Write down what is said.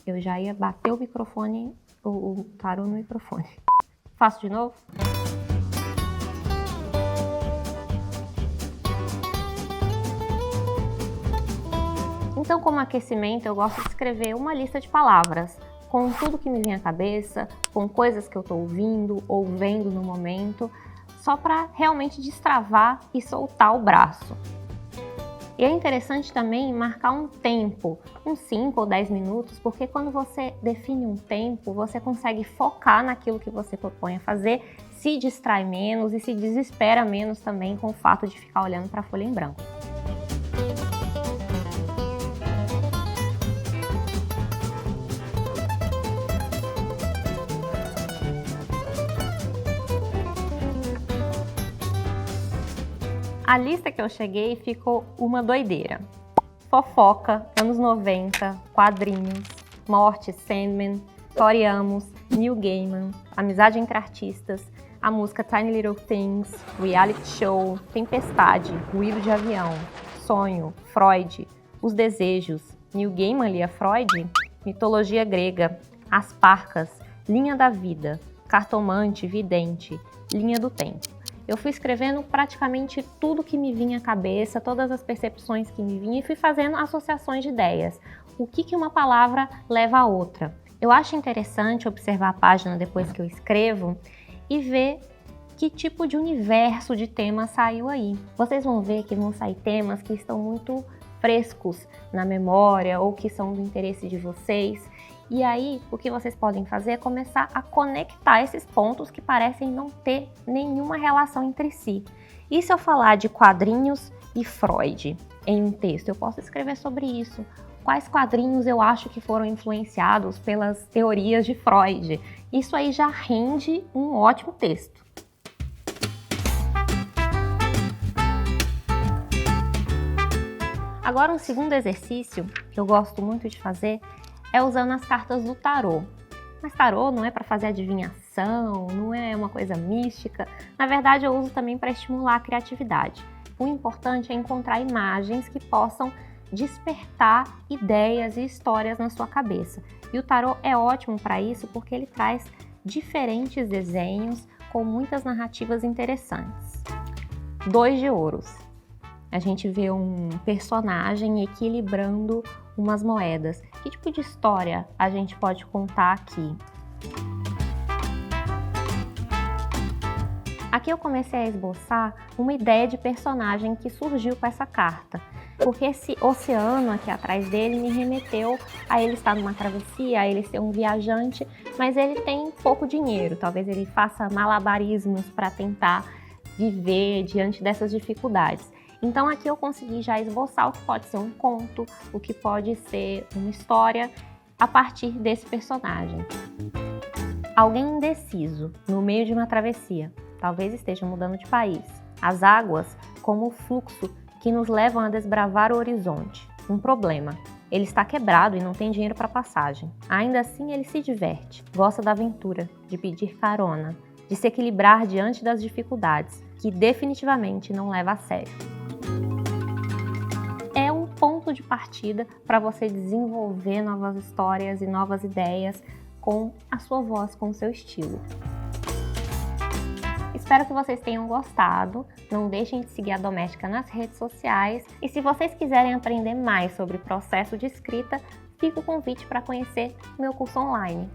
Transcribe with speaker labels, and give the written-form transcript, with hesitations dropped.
Speaker 1: Eu já ia bater o microfone, o tarô no microfone. Faço de novo? Então, como aquecimento, eu gosto de escrever uma lista de palavras, com tudo que me vem à cabeça, com coisas que eu estou ouvindo ou vendo no momento, só para realmente destravar e soltar o braço. E é interessante também marcar um tempo, uns 5 ou 10 minutos, porque quando você define um tempo, você consegue focar naquilo que você propõe a fazer, se distrai menos e se desespera menos também com o fato de ficar olhando para a folha em branco. A lista que eu cheguei ficou uma doideira. Fofoca, anos 90, quadrinhos, morte, Sandman, Tori Amos, Neil Gaiman, amizade entre artistas, a música Tiny Little Things, reality show, tempestade, ruído de avião, sonho, Freud, os desejos, Neil Gaiman lia Freud, mitologia grega, as parcas, linha da vida, cartomante, vidente, linha do tempo. Eu fui escrevendo praticamente tudo que me vinha à cabeça, todas as percepções que me vinham e fui fazendo associações de ideias. O que uma palavra leva a outra? Eu acho interessante observar a página depois que eu escrevo e ver que tipo de universo de tema saiu aí. Vocês vão ver que vão sair temas que estão muito frescos na memória ou que são do interesse de vocês. E aí, o que vocês podem fazer é começar a conectar esses pontos que parecem não ter nenhuma relação entre si. E se eu falar de quadrinhos e Freud em um texto, eu posso escrever sobre isso. Quais quadrinhos eu acho que foram influenciados pelas teorias de Freud? Isso aí já rende um ótimo texto. Agora, um segundo exercício que eu gosto muito de fazer é usando as cartas do tarô. Mas tarô não é para fazer adivinhação, não é uma coisa mística. Na verdade, eu uso também para estimular a criatividade. O importante é encontrar imagens que possam despertar ideias e histórias na sua cabeça. E o tarô é ótimo para isso porque ele traz diferentes desenhos com muitas narrativas interessantes. 2 de ouros. A gente vê um personagem equilibrando umas moedas. Que tipo de história a gente pode contar aqui? Aqui eu comecei a esboçar uma ideia de personagem que surgiu com essa carta, porque esse oceano aqui atrás dele me remeteu a ele estar numa travessia, a ele ser um viajante, mas ele tem pouco dinheiro, talvez ele faça malabarismos para tentar viver diante dessas dificuldades. Então aqui eu consegui já esboçar o que pode ser um conto, o que pode ser uma história a partir desse personagem. Alguém indeciso, no meio de uma travessia, talvez esteja mudando de país. As águas como o fluxo que nos levam a desbravar o horizonte. Um problema. Ele está quebrado e não tem dinheiro para passagem. Ainda assim ele se diverte, gosta da aventura, de pedir carona, de se equilibrar diante das dificuldades, que definitivamente não leva a sério. É um ponto de partida para você desenvolver novas histórias e novas ideias com a sua voz, com o seu estilo. Espero que vocês tenham gostado. Não deixem de seguir a Doméstica nas redes sociais. E se vocês quiserem aprender mais sobre processo de escrita, fica o convite para conhecer meu curso online.